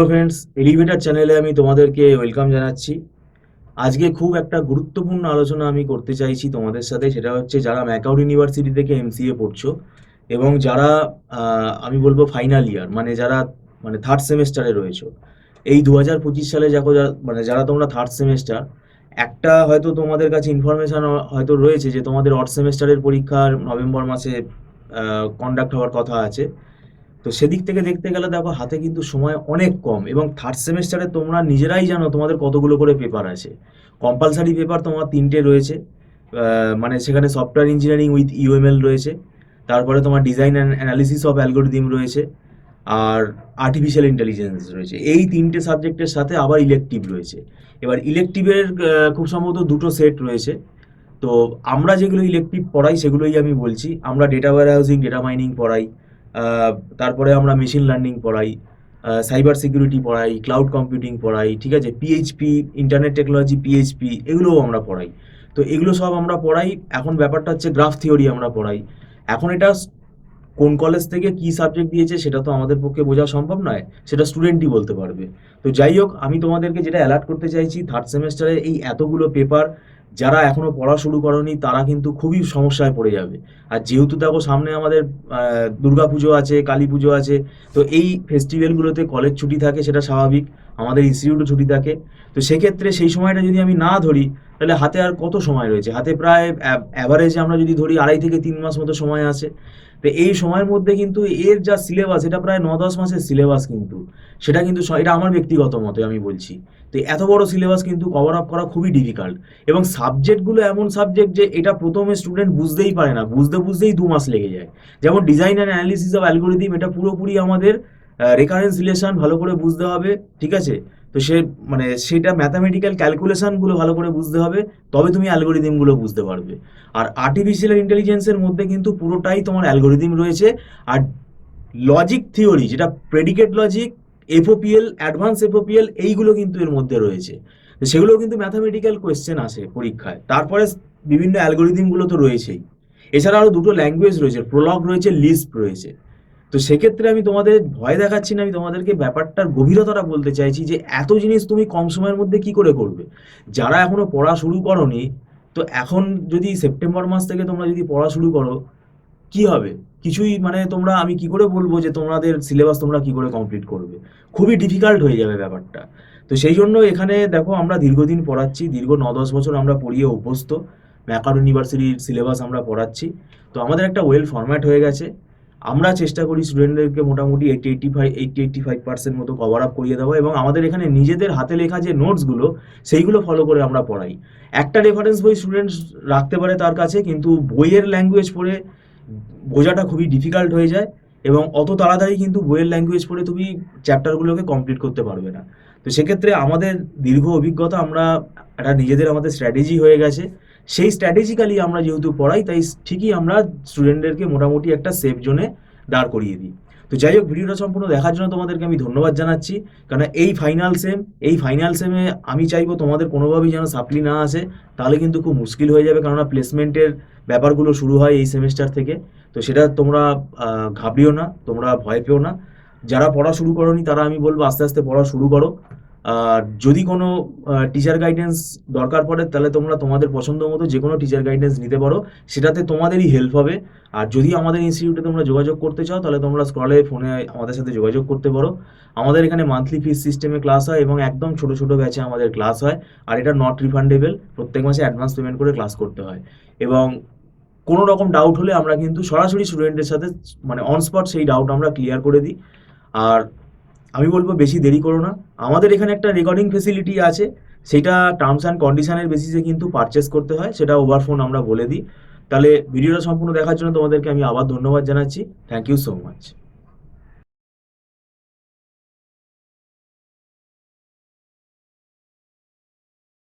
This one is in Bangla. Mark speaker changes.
Speaker 1: ফ্রেন্ডস, এলিভেটর চ্যানেলে আমি তোমাদেরকে ওয়েলকাম জানাচ্ছি। আজকে খুব একটা গুরুত্বপূর্ণ আলোচনা আমি করতে চাইছি তোমাদের সাথে। সেটা হচ্ছে যারা ম্যাকআউট ইউনিভার্সিটি থেকে এমসিএ পড়ছো এবং যারা আমি বলবো ফাইনাল ইয়ার, মানে যারা থার্ড সেমেস্টারে রয়েছো। এই 2025 সালে যারা তোমরা থার্ড সেমেস্টার, একটা হয়তো তোমাদের কাছে ইনফরমেশন হয়তো রয়েছে যে তোমাদের অড সেমেস্টারের পরীক্ষা নভেম্বর মাসে কন্ডাক্ট হওয়ার কথা আছে। তো সেদিক থেকে দেখতে গেলে দেখো হাতে কিন্তু সময় অনেক কম, এবং থার্ড সেমেস্টারে তোমরা নিজেরাই জানো তোমাদের কতগুলো করে পেপার আছে। কম্পালসারি পেপার তোমার 3টে রয়েছে। মানে সেখানে সফটওয়্যার ইঞ্জিনিয়ারিং উইথ ইউএমএল রয়েছে, তারপরে তোমার design and analysis of algorithm রয়েছে, আর আর্টিফিশিয়াল ইন্টেলিজেন্স রয়েছে। এই 3টে সাবজেক্টের সাথে আবার ইলেকটিভ রয়েছে। এবার ইলেকটিভের খুব সম্ভবত 2টো সেট রয়েছে। তো আমরা যেগুলো ইলেকটিভ পড়াই সেগুলোই আমি বলছি। আমরা ডেটা ওয়্যারহাউসিং, ডেটা মাইনিং পড়াই, তারপরে আমরা মেশিন লার্নিং পড়াই, সাইবার সিকিউরিটি পড়াই, ক্লাউড কম্পিউটিং পড়াই, ঠিক আছে, পিএইচপি, ইন্টারনেট টেকনোলজি, পিএইচপি, এগুলোও আমরা পড়াই। তো এগুলো সব আমরা পড়াই। এখন ব্যাপারটা হচ্ছে গ্রাফ থিওরি আমরা পড়াই। এখন এটা কোন কলেজ থেকে কি সাবজেক্ট দিয়েছে সেটা তো আমাদের পক্ষে বোঝা সম্ভব নয়, সেটা স্টুডেন্টই বলতে পারবে। তো যাই হোক, আমি তোমাদেরকে যেটা অ্যালার্ট করতে চাইছি, থার্ড সেমেস্টারে এই এতগুলো পেপার যারা এখনো পড়া শুরু করনি তারা কিন্তু খুবই সমস্যায় পড়ে যাবে। আর যেহেতু দেখো সামনে আমাদের দুর্গা পুজো আছে, কালী পুজো আছে, তো এই ফেস্টিভ্যালগুলোতে কলেজ ছুটি থাকে, সেটা স্বাভাবিক। আমাদের ইনস্টিটিউটও ছুটি থাকে। তো সেক্ষেত্রে সেই সময়টা যদি আমি না ধরি, তাহলে হাতে আর কত সময় রয়েছে? হাতে প্রায় অ্যাভারেজে আমরা যদি ধরি 2.5 থেকে 3 মাস মতো সময় আছে। তো এই সময়ের মধ্যে কিন্তু এর যা সিলেবাস, এটা প্রায় 9-10 মাসের সিলেবাস কিন্তু। সেটা কিন্তু এটা আমার ব্যক্তিগত মতে আমি বলছি। তো এত বড় সিলেবাস কিন্তু কভার আপ করা খুবই ডিফিকাল্ট। এবং সাবজেক্টগুলো এমন সাবজেক্ট যে এটা প্রথমে স্টুডেন্ট বুঝতেই পারে না, বুঝতে বুঝতেই 2 মাস লেগে যায়। যেমন design and analysis of algorithm, এটা পুরোপুরি আমাদের রেকারেন্স রিলেশন ভালো করে বুঝতে হবে, ঠিক আছে। তো সেটা ম্যাথামেটিক্যাল ক্যালকুলেশনগুলো ভালো করে বুঝতে হবে, তবে তুমি অ্যালগোরিদমগুলো বুঝতে পারবে। আর আর্টিফিশিয়াল ইন্টেলিজেন্সের মধ্যে কিন্তু পুরোটাই তোমার অ্যালগোরিদম রয়েছে। আর লজিক থিওরি, যেটা প্রেডিকেট লজিক, এফওপিএল, অ্যাডভান্স এফওপিএল, এইগুলো কিন্তু এর মধ্যে রয়েছে। তো সেগুলো কিন্তু ম্যাথামেটিক্যাল কোয়েশ্চেন আসে পরীক্ষায়। তারপরে বিভিন্ন অ্যালগোরিদমগুলো তো রয়েছেই। এছাড়া আরও 2টো ল্যাঙ্গুয়েজ রয়েছে, প্রলগ রয়েছে, লিস্প রয়েছে। তো সেক্ষেত্রে আমি তোমাদের ভয় দেখাচ্ছি না, আমি তোমাদেরকে ব্যাপারটার গভীরতাটা বলতে চাইছি যে এত জিনিস তুমি কম সময়ের মধ্যে কি করে করবে। যারা এখনো পড়া শুরু করনি, তো এখন যদি সেপ্টেম্বর মাস থেকে তোমরা যদি পড়া শুরু করো, কি হবে? কিছুই, তোমরা, আমি কি করে বলবো যে তোমাদের সিলেবাস তোমরা কি করে কমপ্লিট করবে? খুবই ডিফিকাল্ট হয়ে যাবে ব্যাপারটা। তো সেই জন্য এখানে দেখো আমরা দীর্ঘদিন পড়াচ্ছি, দীর্ঘ 9-10 বছর আমরা পড়িয়ে অভ্যস্ত। ম্যাকআউট ইউনিভার্সিটির সিলেবাস আমরা পড়াচ্ছি। তো আমাদের একটা ওয়েল ফরম্যাট হয়ে গেছে। আমরা চেষ্টা করি স্টুডেন্টদেরকে মোটামুটি 80-85% মতো কভার আপ করিয়ে দেবো, এবং আমাদের এখানে নিজেদের হাতে লেখা যে নোটসগুলো, সেইগুলো ফলো করে আমরা পড়াই। একটা রেফারেন্স বই স্টুডেন্টস রাখতে পারে তার কাছে, কিন্তু বইয়ের ল্যাঙ্গুয়েজ পড়ে বোঝাটা খুবই ডিফিকাল্ট হয়ে যায়। এবং অত তাড়াতাড়ি কিন্তু বইয়ের ল্যাঙ্গুয়েজ পড়ে তুমি চ্যাপ্টারগুলোকে কমপ্লিট করতে পারবে না। তো সেক্ষেত্রে আমাদের দীর্ঘ অভিজ্ঞতা, আমরা একটা নিজেদের আমাদের স্ট্র্যাটেজি হয়ে গেছে। সেই স্ট্র্যাটেজিক্যালি আমরা যেহেতু পড়াই, তাই ঠিকই আমরা স্টুডেন্টদেরকে মোটামুটি একটা সেফ জোনে দাঁড় করিয়ে দিই। তো যাই হোক, ভিডিওটা সম্পূর্ণ দেখার জন্য তোমাদেরকে আমি ধন্যবাদ জানাচ্ছি। কারণ এই ফাইনাল সেমে আমি চাইবো তোমাদের কোনোভাবেই যেন সাপ্লি না আসে। তাহলে কিন্তু খুব মুশকিল হয়ে যাবে, কেননা প্লেসমেন্টের ব্যাপারগুলো শুরু হয় এই সেমেস্টার থেকে। তো সেটা তোমরা ঘাবড়িও না, তোমরা ভয় পেও না। যারা পড়া শুরু করোনি তারা আমি বলবো আস্তে আস্তে পড়া শুরু করো। আর যদি কোনো টিচার গাইডেন্স দরকার পড়ে, তাহলে তোমরা তোমাদের পছন্দ মতো যে কোনো টিচার গাইডেন্স নিতে পারো, সেটাতে তোমাদেরই হেল্প হবে। আর যদি আমাদের ইনস্টিটিউটে তোমরা যোগাযোগ করতে চাও, তাহলে তোমরা স্ক্রলে ফোনে আমাদের সাথে যোগাযোগ করতে পারো। আমাদের এখানে মান্থলি ফিস সিস্টেমে ক্লাস হয়, এবং একদম ছোটো ছোটো ব্যাচে আমাদের ক্লাস হয়। আর এটা নট রিফান্ডেবল, প্রত্যেক মাসে অ্যাডভান্স পেমেন্ট করে ক্লাস করতে হয়। এবং কোনো রকম ডাউট হলে আমরা কিন্তু সরাসরি স্টুডেন্টের সাথে, অন স্পট সেই ডাউট আমরা ক্লিয়ার করে দিই। আর আমি বলবো বেশি দেরি করো না। আমাদের এখানে একটা রেকর্ডিং ফেসিলিটি আছে, সেটা টার্মস অ্যান্ড কন্ডিশনের বেসিসে কিন্তু পারচেস করতে হয়, সেটা ওভার ফোন আমরা বলে দিই। তাহলে ভিডিওটা সম্পূর্ণ দেখার জন্য তোমাদেরকে আমি আবার ধন্যবাদ জানাচ্ছি। Thank you so much.